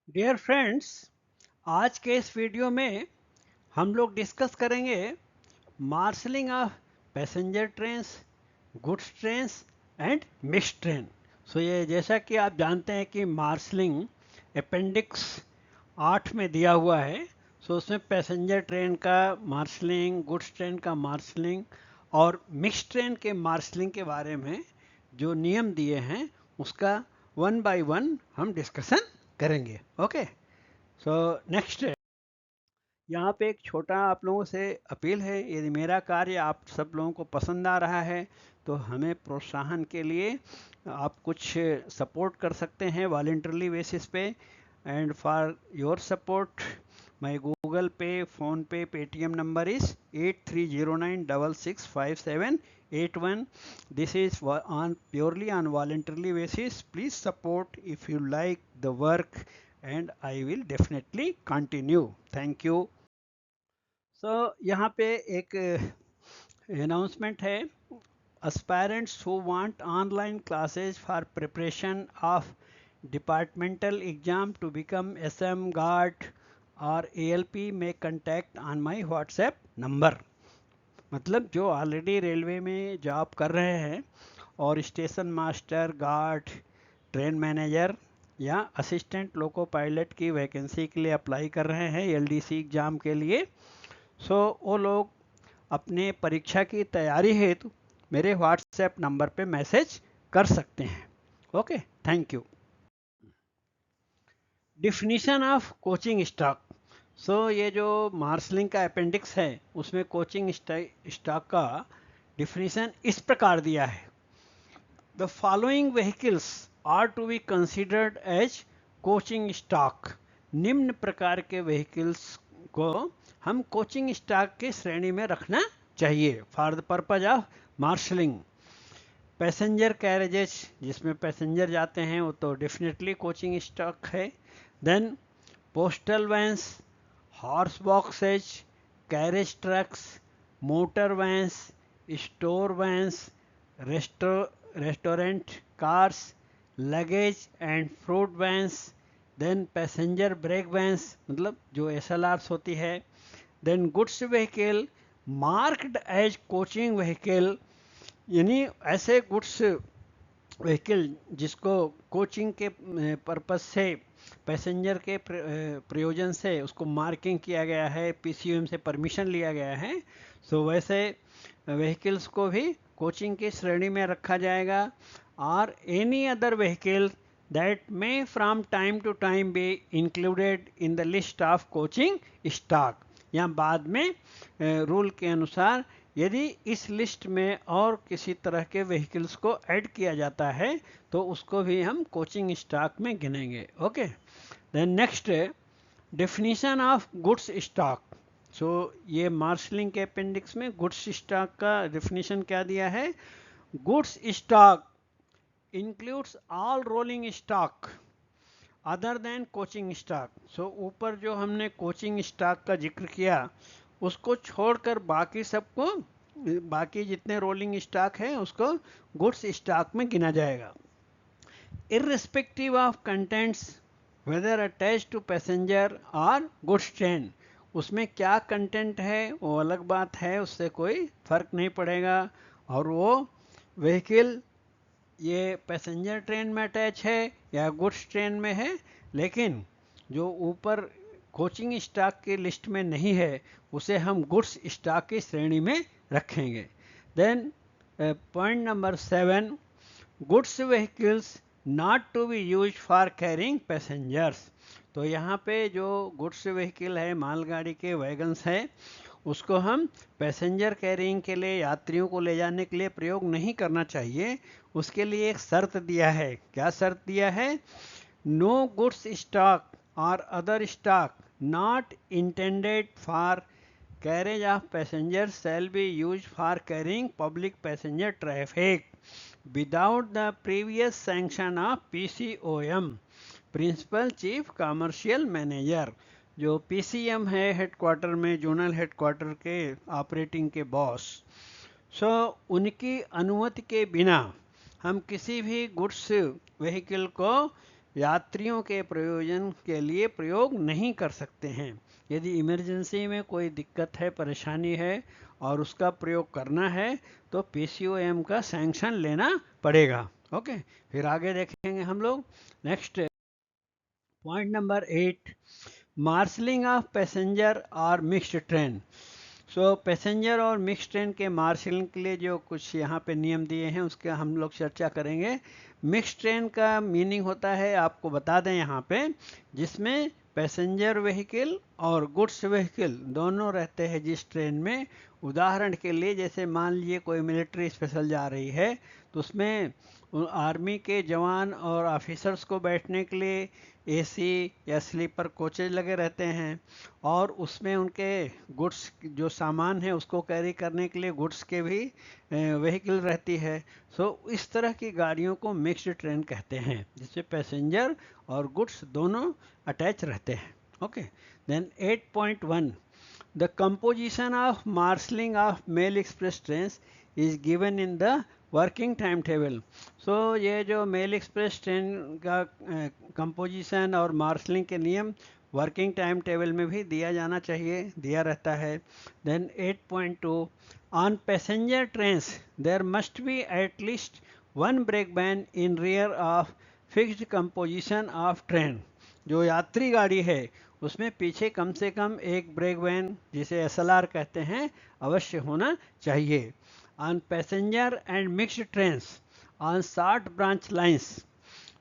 Dear friends, आज के इस वीडियो में हम लोग डिस्कस करेंगे marshalling of passenger trains, goods trains and mixed train. So ये जैसा कि आप जानते हैं कि मार्शलिंग अपेंडिक्स 8 में दिया हुआ है। सो उसमें पैसेंजर ट्रेन का मार्शलिंग, गुड्स ट्रेन का मार्शलिंग और मिक्स्ड ट्रेन के मार्शलिंग के बारे में जो नियम दिए हैं उसका वन बाय वन हम डिस्कशन करेंगे। ओके, सो नेक्स्ट यहाँ पे एक छोटा आप लोगों से अपील है। यदि मेरा कार्य आप सब लोगों को पसंद आ रहा है तो हमें प्रोत्साहन के लिए आप कुछ सपोर्ट कर सकते हैं वॉलेंटरली बेसिस पे। And for your support my Google पे, फोन पे, Paytm number is 8309665781। This is on purely on voluntarily basis. Please support if you like the work and I will definitely continue. Thank you. यहाँ पे एक announcement है। aspirants who want online classes for preparation of departmental exam to become SM guard or ALP may contact on my WhatsApp number। मतलब जो already railway में job कर रहे हैं और station master, guard, train manager या assistant loco pilot की vacancy के लिए अप्लाई कर रहे हैं एलडीसी एग्ज़ाम के लिए, सो वो लोग अपने परीक्षा की तैयारी हेतु मेरे व्हाट्सएप नंबर पे मैसेज कर सकते हैं। Okay, thank you. Definition of coaching stock. ये जो मार्शलिंग का अपेंडिक्स है उसमें कोचिंग स्टॉक का डिफिनीशन इस प्रकार दिया है। The following vehicles are to be considered as coaching stock. निम्न प्रकार के व्हीकल्स को हम कोचिंग स्टॉक की श्रेणी में रखना चाहिए for the purpose of marshalling. Passenger carriages, जिसमें पैसेंजर जाते हैं वो तो डेफिनेटली कोचिंग स्टॉक है। Then postal vans, horse boxes, carriage trucks, motor vans, store vans, restaurant cars, luggage and fruit vans. Then passenger brake vans, मतलब जो SLRs होती है। Then goods vehicle marked as coaching vehicle, यानी ऐसे goods vehicle जिसको coaching के purpose से, passenger के प्रयोजन से उसको मार्किंग किया गया है, PCOM से परमिशन लिया गया है। वैसे व्हीकल्स को भी कोचिंग की श्रेणी में रखा जाएगा। और any other vehicle that may from time to time be included in the list of coaching stock. या बाद में रूल के अनुसार यदि इस लिस्ट में और किसी तरह के व्हीकल्स को ऐड किया जाता है तो उसको भी हम कोचिंग स्टॉक में गिनेंगे। Okay, then next definition of goods stock. ये मार्शलिंग के अपेंडिक्स में गुड्स स्टॉक का डेफिनेशन क्या दिया है। Goods stock includes all rolling stock other than coaching stock. ऊपर जो हमने कोचिंग स्टॉक का जिक्र किया उसको छोड़कर बाकी सबको, बाकी जितने रोलिंग स्टॉक है उसको गुड्स स्टॉक में गिना जाएगा। Irrespective of contents whether attach to passenger और गुड्स ट्रेन, उसमें क्या कंटेंट है वो अलग बात है, उससे कोई फर्क नहीं पड़ेगा। और वो व्हीकल ये पैसेंजर ट्रेन में अटैच है या गुड्स ट्रेन में है, लेकिन जो ऊपर कोचिंग स्टॉक की लिस्ट में नहीं है उसे हम गुड्स स्टॉक की श्रेणी में रखेंगे। Then point number 7, goods vehicles not to be use for carrying passengers. तो यहाँ पे जो गुड्स व्हीकल है, मालगाड़ी के वैगन्स है, उसको हम पैसेंजर कैरिंग के लिए, यात्रियों को ले जाने के लिए प्रयोग नहीं करना चाहिए। उसके लिए एक शर्त दिया है। क्या शर्त दिया है। नो गुड्स स्टॉक और other stock not intended for carriage of passenger shall be use for carrying public passenger traffic without the previous sanction of PCOM, principal chief commercial manager. जो PCM है हेडक्वार्टर में, zonal headquarter के operating के boss, उनकी अनुमति के बिना हम किसी भी गुड्स व्हीकल को यात्रियों के प्रयोजन के लिए प्रयोग नहीं कर सकते हैं। यदि इमरजेंसी में कोई दिक्कत है, परेशानी है और उसका प्रयोग करना है तो पीसीओएम का सैंक्शन लेना पड़ेगा। ओके, फिर आगे देखेंगे हम लोग। Next point number 8, marshalling of passenger और मिक्स्ड ट्रेन। सो पैसेंजर और मिक्स ट्रेन के मार्शलिंग के लिए जो कुछ यहाँ पे नियम दिए हैं उसका हम लोग चर्चा करेंगे। मिक्स ट्रेन का मीनिंग होता है, आपको बता दें यहाँ पे, जिसमें पैसेंजर व्हीकल और गुड्स व्हीकल दोनों रहते हैं जिस ट्रेन में। उदाहरण के लिए जैसे मान लीजिए कोई मिलिट्री स्पेशल जा रही है तो उसमें आर्मी के जवान और ऑफिसर्स को बैठने के लिए एसी या स्लीपर कोचेज लगे रहते हैं, और उसमें उनके गुड्स जो सामान है उसको कैरी करने के लिए गुड्स के भी व्हीकल रहती है। सो इस तरह की गाड़ियों को मिक्स्ड ट्रेन कहते हैं जिसमें पैसेंजर और गुड्स दोनों अटैच रहते हैं। Okay, then 8.1, the composition of marshalling of mail express train is given in the working time table. So ये जो मेल एक्सप्रेस ट्रेन का कंपोजिशन और मार्शलिंग के नियम वर्किंग टाइम टेबल में भी दिया जाना चाहिए, दिया रहता है। Then 8.2, on passenger trains there must be at least one brake van in rear of fixed composition of train. जो यात्री गाड़ी है उसमें पीछे कम से कम एक ब्रेक वैन, जिसे एसएलआर कहते हैं, अवश्य होना चाहिए। On passenger and mixed trains on short branch lines,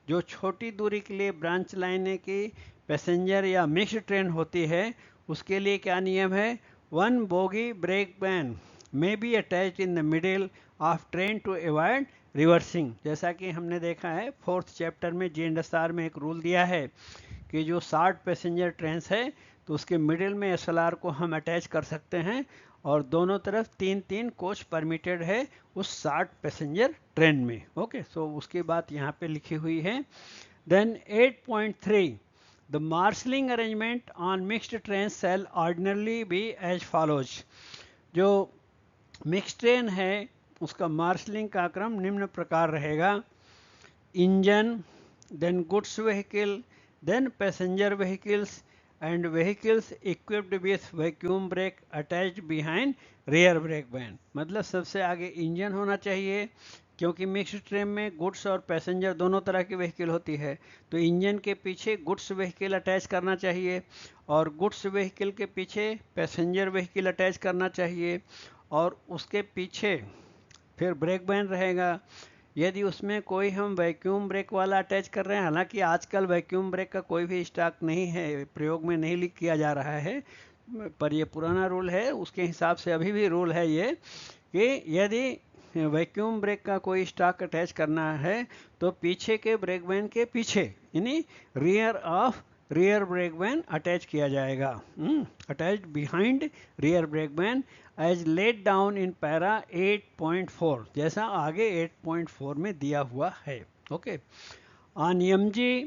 जो छोटी दूरी के लिए ब्रांच लाइनें की पैसेंजर या मिक्स्ड ट्रेन होती है उसके लिए क्या नियम है, one bogie brake van may be attached in the middle of train to avoid reversing. जैसा कि हमने देखा है 4th चैप्टर में GNSR में एक रूल दिया है कि जो 60 पैसेंजर ट्रेन है तो उसके मिडिल में एसएलआर को हम अटैच कर सकते हैं और दोनों तरफ 3-3 कोच परमिटेड है उस 60 पैसेंजर ट्रेन में। ओके, सो उसकी बात यहाँ पे लिखी हुई है। Then 8.3, the marshalling arrangement on mixed train shall ordinarily be as follows. जो मिक्स्ड ट्रेन है उसका मार्शलिंग का क्रम निम्न प्रकार रहेगा, engine, then goods vehicle, then passenger vehicles and vehicles equipped with vacuum brake attached behind rear brake van। मतलब सबसे आगे इंजन होना चाहिए, क्योंकि मिक्स्ड ट्रेन में गुड्स और पैसेंजर दोनों तरह की व्हीकल होती है, तो इंजन के पीछे गुड्स व्हीकल अटैच करना चाहिए और गुड्स व्हीकल के पीछे पैसेंजर व्हीकल अटैच करना चाहिए, और उसके पीछे फिर ब्रेक वैन रहेगा। यदि उसमें कोई हम वैक्यूम ब्रेक वाला अटैच कर रहे हैं, हालांकि आजकल वैक्यूम ब्रेक का कोई भी स्टॉक नहीं है, प्रयोग में नहीं किया जा रहा है, पर ये पुराना रूल है, उसके हिसाब से अभी भी रूल है ये कि यदि वैक्यूम ब्रेक का कोई स्टॉक अटैच करना है तो पीछे के ब्रेक वैन के पीछे यानी रियर ब्रेक वैन अटैच किया जाएगा, attach behind rear brake van as laid down in para 8.4, जैसा आगे 8.4 में दिया हुआ है। Okay, on MG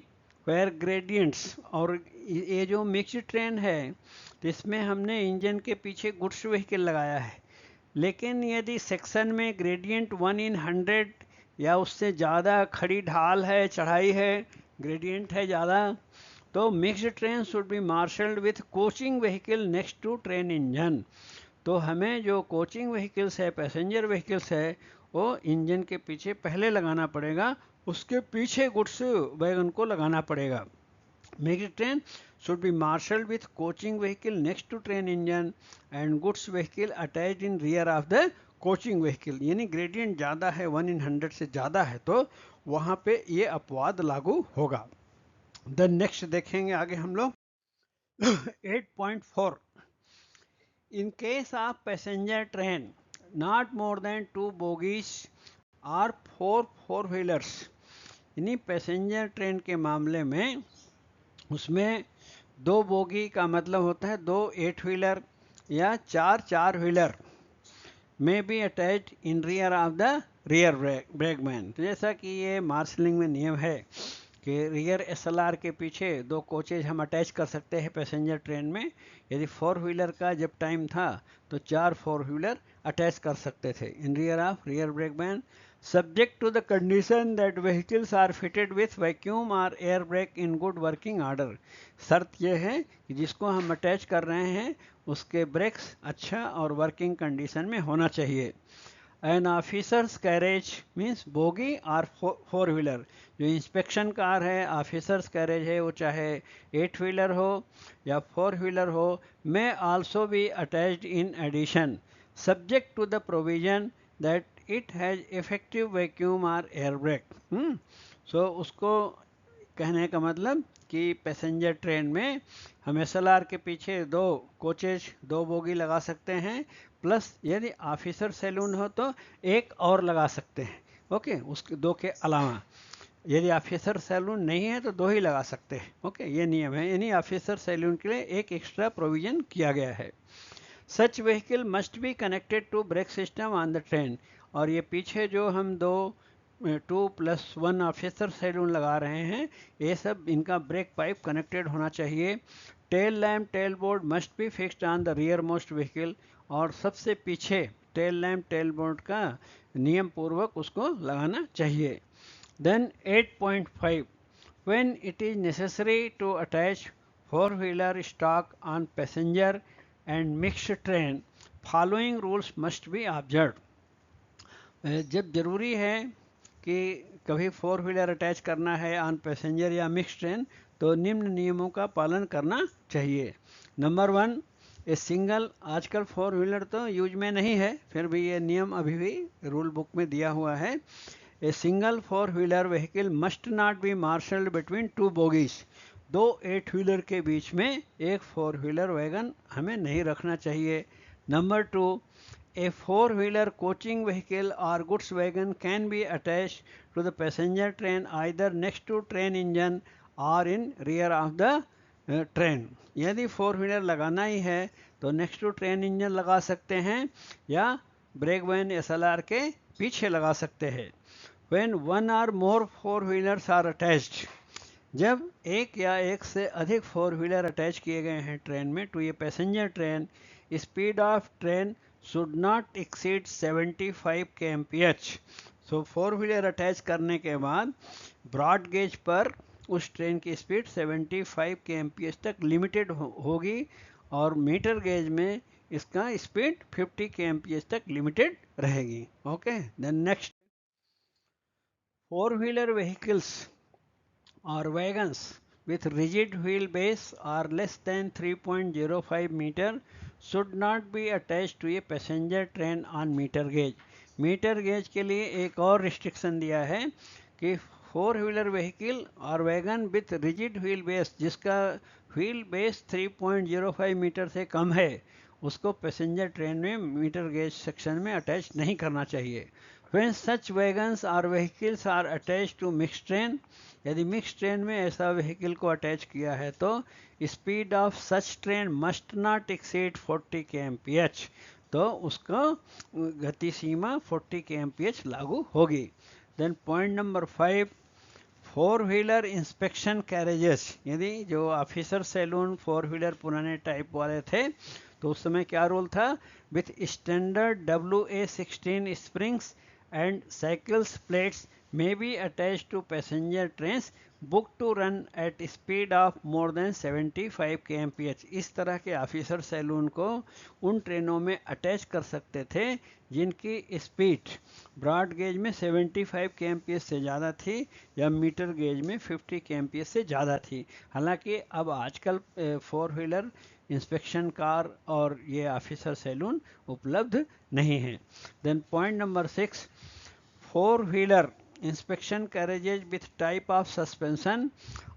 where gradients, और ये जो मिक्स्ड ट्रेन है तो इसमें हमने इंजन के पीछे गुड्स व्हीकल लगाया है, लेकिन यदि सेक्शन में ग्रेडियंट 1/100 या उससे ज़्यादा खड़ी ढाल है, चढ़ाई है, ग्रेडियंट है ज़्यादा, तो mixed train should be marshalled with coaching vehicle next to train engine. तो हमें जो कोचिंग व्हीकल्स है, पैसेंजर व्हीकल्स है, वो इंजन के पीछे पहले लगाना पड़ेगा, उसके पीछे गुड्स वैगन को लगाना पड़ेगा। Mixed train should be marshaled with coaching vehicle next to train engine and goods vehicle attached in rear of the coaching vehicle। यानी ग्रेडियंट ज़्यादा है, 1/100 से ज़्यादा है, तो वहाँ पे ये अपवाद लागू होगा। देन नेक्स्ट देखेंगे आगे हम लोग 8.4, in case of passenger train not more than 2 bogies or 4 four-wheelers, यानी पैसेंजर ट्रेन के मामले में उसमें 2 बोगी का मतलब होता है 2 8 व्हीलर या 4 4 व्हीलर में भी attach in rear of the rear brake van. तो जैसा कि ये मार्शलिंग में नियम है कि रियर एसएलआर के पीछे 2 कोचेज हम अटैच कर सकते हैं पैसेंजर ट्रेन में। यदि 4 व्हीलर का जब टाइम था तो 4 4 व्हीलर अटैच कर सकते थे in rear of rear brake van. subject to the condition that vehicles are fitted with vacuum or air brake in good working order। शर्त यह है कि जिसको हम अटैच कर रहे हैं उसके ब्रेक्स अच्छा और वर्किंग कंडीशन में होना चाहिए। An officers carriage means bogie और फोर व्हीलर, जो इंस्पेक्शन कार है ऑफिसर्स कैरेज है, वो चाहे 8 व्हीलर हो या 4 व्हीलर हो, may also be attached in addition subject to the provision that it has effective vacuum और एयर ब्रेक। सो उसको कहने का मतलब कि पैसेंजर ट्रेन में हम एसएलआर के पीछे 2 कोचेज 2 बोगी लगा सकते हैं, प्लस यदि ऑफिसर सैलून हो तो एक और लगा सकते हैं। ओके, उसके 2 के अलावा यदि ऑफिसर सैलून नहीं है तो 2 ही लगा सकते हैं। ओके, ये नियम है, यानी ऑफिसर सैलून के लिए एक एक्स्ट्रा प्रोविजन किया गया है। Such vehicle must be connected to brake system on the train, और ये पीछे जो हम 2+1 ऑफिसर सैलून लगा रहे हैं, ये सब इनका ब्रेक पाइप कनेक्टेड होना चाहिए। Tail lamp tell board must be fixed on the rear most vehicle, और सबसे पीछे टेल लैम्प टेल बोर्ड का नियम पूर्वक उसको लगाना चाहिए। Then 8.5 when it is necessary to attach four wheeler stock on passenger and mixed train, following rules must be observed। जब जरूरी है कि कभी 4 व्हीलर अटैच करना है ऑन पैसेंजर या मिक्स ट्रेन, तो निम्न नियमों का पालन करना चाहिए। नंबर 1, ए सिंगल, आजकल 4 व्हीलर तो यूज में नहीं है, फिर भी ये नियम अभी भी रूल बुक में दिया हुआ है। ए single 4 wheeler vehicle must not be marshalled between 2 bogies, 2 8 wheeler के बीच में एक 4 व्हीलर वैगन हमें नहीं रखना चाहिए। Number 2, a 4-wheeler coaching vehicle or goods wagon can be attached to the passenger train either next to train engine or in rear of the train। यदि 4 wheeler लगाना ही है तो नेक्स्ट टू ट्रेन इंजन लगा सकते हैं या brake van SLR के पीछे लगा सकते हैं। when one or more 4 wheelers are attached, जब एक या एक से अधिक 4 व्हीलर अटैच किए गए हैं ट्रेन में टू ये passenger train, speed of train should not exceed 75 kmph। So 4 wheeler attach करने के बाद ब्रॉड गेज पर उस ट्रेन की स्पीड 75 kmph तक लिमिटेड होगी, और मीटर गेज में इसका स्पीड 50 kmph तक लिमिटेड रहेगी। Okay, then next, 4 wheeler vehicles और wagons with rigid wheelbase or less than 3.05 meter should not be attached to a passenger train on meter gauge। Metre gauge के लिए एक और restriction दिया है कि 4 व्हीलर व्हीकल और wagon with rigid wheel base, जिसका व्हील बेस 3.05 मीटर से कम है, उसको पैसेंजर ट्रेन में मीटर गेज सेक्शन में अटैच नहीं करना चाहिए। When such wagons or vehicles are attached to mixed train, यदि मिक्स ट्रेन में ऐसा व्हीकल को अटैच किया है तो speed of such train must not exceed 40 kmph, तो उसका गति सीमा 40 kmph लागू होगी। Then point number 5, 4 wheeler inspection carriages, यदि जो ऑफिसर सैलून 4 व्हीलर पुराने टाइप वाले थे तो उस समय क्या रूल था, with standard WA16 springs and cycles plates may be attached to passenger trains booked to run at speed of more than 75 kmph। इस तरह के ऑफिसर सैलून को उन ट्रेनों में अटैच कर सकते थे जिनकी स्पीड ब्रॉड गेज में 75 kmph से ज़्यादा थी या मीटर गेज में 50 kmph से ज़्यादा थी। हालांकि अब आजकल 4 व्हीलर इंस्पेक्शन कार और ये ऑफिसर सैलून उपलब्ध नहीं है। Then point number 6, 4 wheeler inspection carriages with type of suspension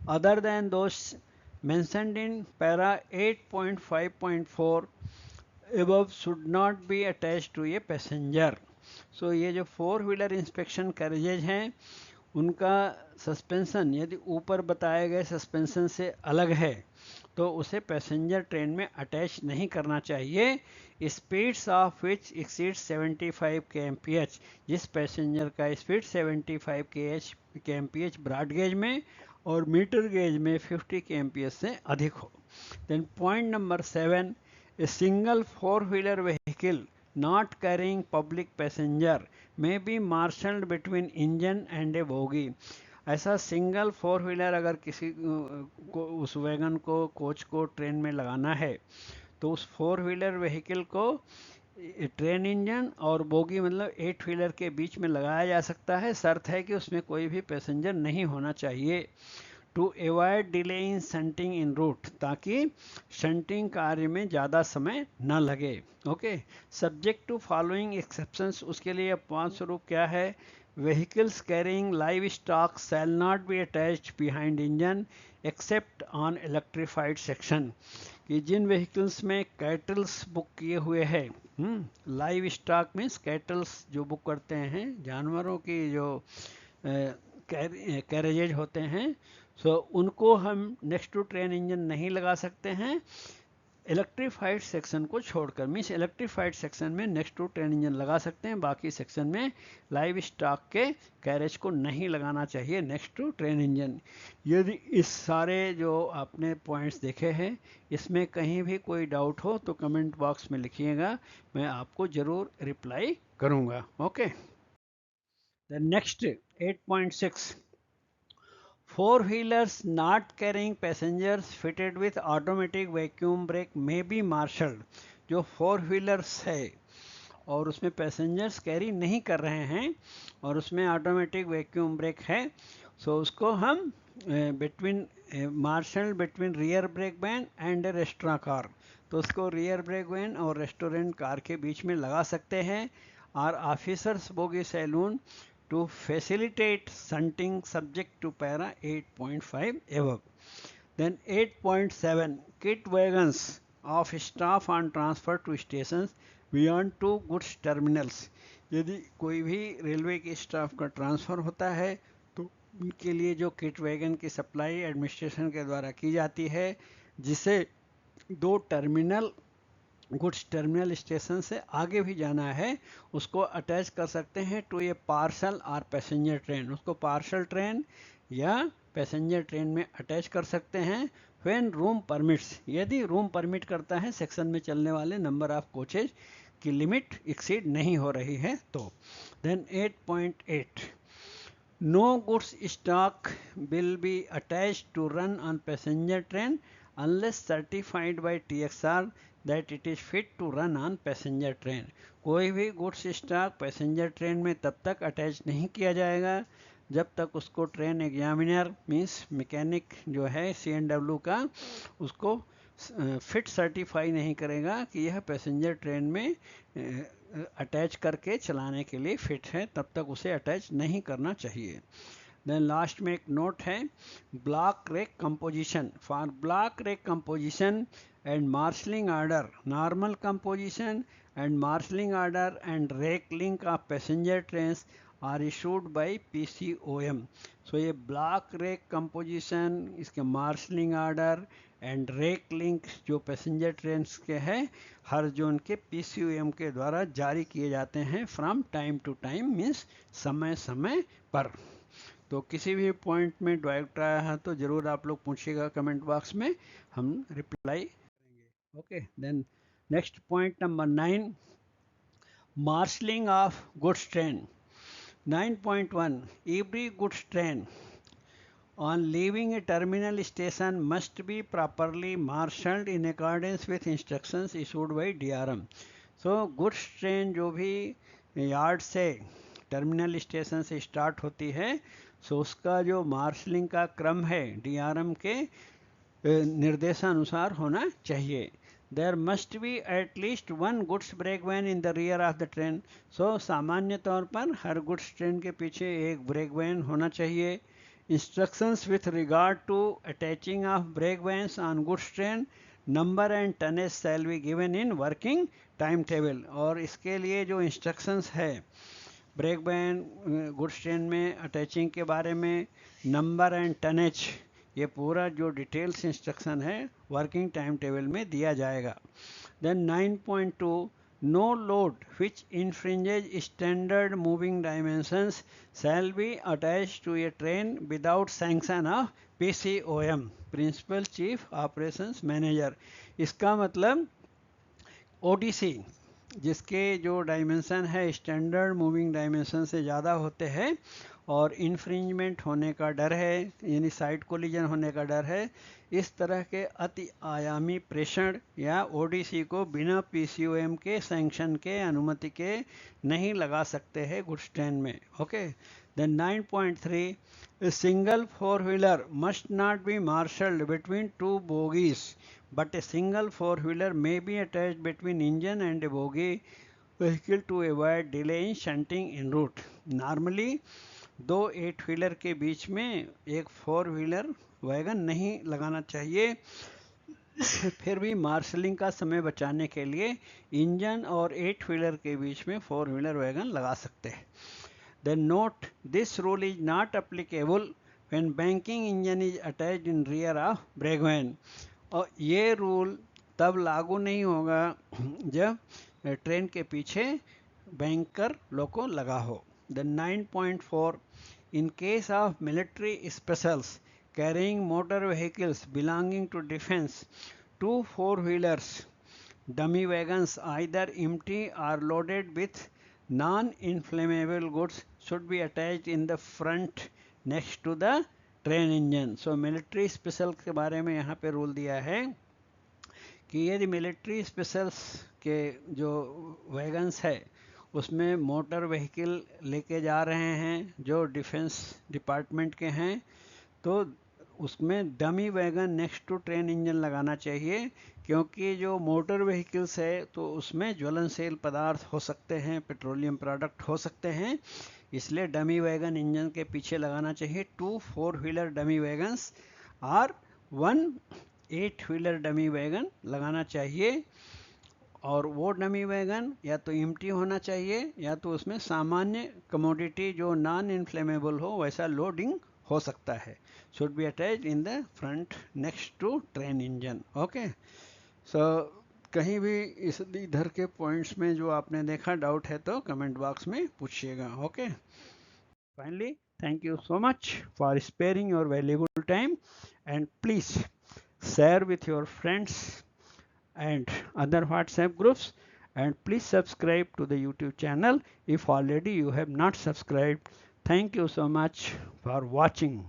other than those mentioned in para 8.5.4 above should not be attached to a passenger। सो ये जो 4 व्हीलर इंस्पेक्शन कैरेजेज हैं उनका suspension यदि ऊपर बताए गए सस्पेंशन से अलग है तो उसे पैसेंजर ट्रेन में अटैच नहीं करना चाहिए। Speeds of which exceed 75 kmph, जिस पैसेंजर का स्पीड 75 kmph ब्रॉड गेज में और मीटर गेज में 50 kmph से अधिक हो। Then point number 7, a single 4 wheeler vehicle not carrying public passenger may be marshaled between engine and a bogie. ऐसा single four wheeler अगर किसी को उस वैगन को कोच को ट्रेन में लगाना है तो उस फोर व्हीलर व्हीकल को ट्रेन इंजन और बोगी मतलब एट व्हीलर के बीच में लगाया जा सकता है। शर्त है कि उसमें कोई भी पैसेंजर नहीं होना चाहिए। To avoid delay in shunting in route, ताकि शंटिंग कार्य में ज़्यादा समय न लगे। Okay, subject to following exceptions, उसके लिए अपवाद स्वरूप क्या है? Vehicles carrying live stock shall not be attached behind engine except on electrified section, कि जिन व्हीकल्स में कैटल्स बुक किए हुए हैं, लाइव स्टॉक मीन्स कैटल्स जो बुक करते हैं, जानवरों की जो कैरेजेज होते हैं, सो उनको हम नेक्स्ट टू ट्रेन इंजन नहीं लगा सकते हैं इलेक्ट्रीफाइड सेक्शन को छोड़कर। मीन्स इलेक्ट्रीफाइड सेक्शन में नेक्स्ट टू ट्रेन इंजन लगा सकते हैं, बाकी सेक्शन में लाइव स्टॉक के कैरेज को नहीं लगाना चाहिए नेक्स्ट टू ट्रेन इंजन। यदि इस सारे जो आपने पॉइंट्स देखे हैं इसमें कहीं भी कोई डाउट हो तो कमेंट बॉक्स में लिखिएगा, मैं आपको ज़रूर रिप्लाई करूँगा। Okay, the next 8.6, four wheelers not carrying passengers fitted with automatic vacuum brake may be marshaled। जो फोर व्हीलर्स है और उसमें पैसेंजर्स कैरी नहीं कर रहे हैं और उसमें ऑटोमेटिक वैक्यूम ब्रेक है, सो उसको हम between marshal between rear brake van and restaurant car, तो उसको रियर ब्रेक वैन और रेस्टोरेंट कार के बीच में लगा सकते हैं। और officers bogie saloon to facilitate shunting subject to para 8.5 above. Then 8.7, kit wagons of staff on transfer to stations beyond two goods terminals। यदि कोई भी रेलवे के स्टाफ का ट्रांसफ़र होता है तो उनके लिए जो किट वैगन की सप्लाई एडमिनिस्ट्रेशन के द्वारा की जाती है, जिसे दो टर्मिनल गुड्स टर्मिनल स्टेशन से आगे भी जाना है, उसको अटैच कर सकते हैं टू ये पार्सल और पैसेंजर ट्रेन। उसको पार्सल ट्रेन या पैसेंजर ट्रेन में अटैच कर सकते हैं। व्हेन रूम परमिट्स, यदि रूम परमिट करता है, सेक्शन में चलने वाले नंबर ऑफ कोचेज की लिमिट एक्सीड नहीं हो रही है तो। Then 8.8, no goods stock will be attach to run on passenger train unless certified by TXR that it is fit to run on passenger train। कोई भी गुड्स स्टॉक पैसेंजर ट्रेन में तब तक अटैच नहीं किया जाएगा जब तक उसको ट्रेन एग्जामिनर मीन्स मैकेनिक जो है CNW का उसको फिट सर्टिफाई नहीं करेगा कि यह पैसेंजर ट्रेन में अटैच करके चलाने के लिए फिट है, तब तक उसे अटैच नहीं करना चाहिए। देन लास्ट में एक नोट है, block rake composition. For block rake composition and marshalling order, normal composition and marshalling order and rake link of passenger trains are issued by PCOM। So ये ब्लॉक रेक कंपोजिशन, इसके marshalling order and rake link जो passenger trains के हैं, हर zone के PCOM के द्वारा जारी किए जाते हैं from time to time, means समय समय पर। तो किसी भी पॉइंट में डाउट आया है तो ज़रूर आप लोग पूछिएगा कमेंट बॉक्स में, हम रिप्लाई करेंगे। Okay, then next point number 9, marshalling of goods train. 9.1, every goods train on leaving a terminal station must be properly marshaled in accordance with instructions issued by DRM। So goods train जो भी yard से terminal station से start होती है, सो उसका जो marshalling का क्रम है DRM के निर्देशानुसार होना चाहिए। There must be at least one goods brake van in the rear of the train. So सामान्य तौर पर हर गुड्स ट्रेन के पीछे एक ब्रेक वैन होना चाहिए। Instructions with regard to attaching of brake vans on goods train, number and tonnage shall be given in working time table. और इसके लिए जो इंस्ट्रक्शंस है ब्रेक वैन गुड्स ट्रेन में अटैचिंग के बारे में, नंबर एंड टनेज, ये पूरा जो डिटेल्स इंस्ट्रक्शन है वर्किंग टाइम टेबल में दिया जाएगा। Then 9.2, no load which infringes standard moving dimensions shall be attach to a train without sanction of PCOM, principal chief operations manager. इसका मतलब ODC जिसके जो डायमेंशन है स्टैंडर्ड मूविंग डायमेंशन से ज़्यादा होते हैं और इन्फ्रिंजमेंट होने का डर है, यानी साइड कोलिजन होने का डर है, इस तरह के अति आयामी प्रेषण या ओडीसी को बिना पीसीओएम के सैंक्शन के अनुमति के नहीं लगा सकते हैं गुड्स ट्रेन में। Okay, then 9.3, a single four-wheeler must not be marshaled between two bogies, but a single four-wheeler may be attached between engine and a bogie vehicle to avoid delay in shunting en route. Normally दो 8 wheeler के बीच में एक 4 wheeler wagon नहीं लगाना चाहिए। फिर भी मार्शलिंग का समय बचाने के लिए इंजन और 8 व्हीलर के बीच में 4 व्हीलर वैगन लगा सकते हैं। Then note, this rule is not applicable when banking engine is attached in rear of brake van. और ये रूल तब लागू नहीं होगा जब ट्रेन के पीछे बैंकर लोको लगा हो। Then 9.4, in case of military specials carrying motor vehicles belonging to defense, two four-wheelers, dummy wagons either empty or loaded with non-inflammable goods should be attached in the front next to the train engine. So military special के बारे में यहाँ पे rule दिया है कि यदि military specials के जो वैगन्स है उसमें मोटर व्हीकल लेके जा रहे हैं जो डिफेंस डिपार्टमेंट के हैं, तो उसमें dummy wagon next to train engine लगाना चाहिए, क्योंकि जो मोटर व्हीकल्स है तो उसमें ज्वलनशील पदार्थ हो सकते हैं, पेट्रोलियम प्रोडक्ट हो सकते हैं, इसलिए डमी वैगन इंजन के पीछे लगाना चाहिए। 2 4-व्हीलर डमी वैगन्स और 1 8-व्हीलर डमी वैगन लगाना चाहिए। और वो डमी वैगन या तो एम्प्टी होना चाहिए या तो उसमें सामान्य कमोडिटी जो नॉन इन्फ्लेमेबल हो वैसा लोडिंग हो सकता है। Should be attached in the front next to train engine. Okay, so कहीं भी इस इधर के पॉइंट्स में जो आपने देखा डाउट है तो कमेंट बॉक्स में पूछिएगा। Okay, finally thank you so much for sparing your valuable time and please share with your friends and other WhatsApp groups, and please subscribe to the YouTube channel if already you have not subscribed. Thank you so much for watching.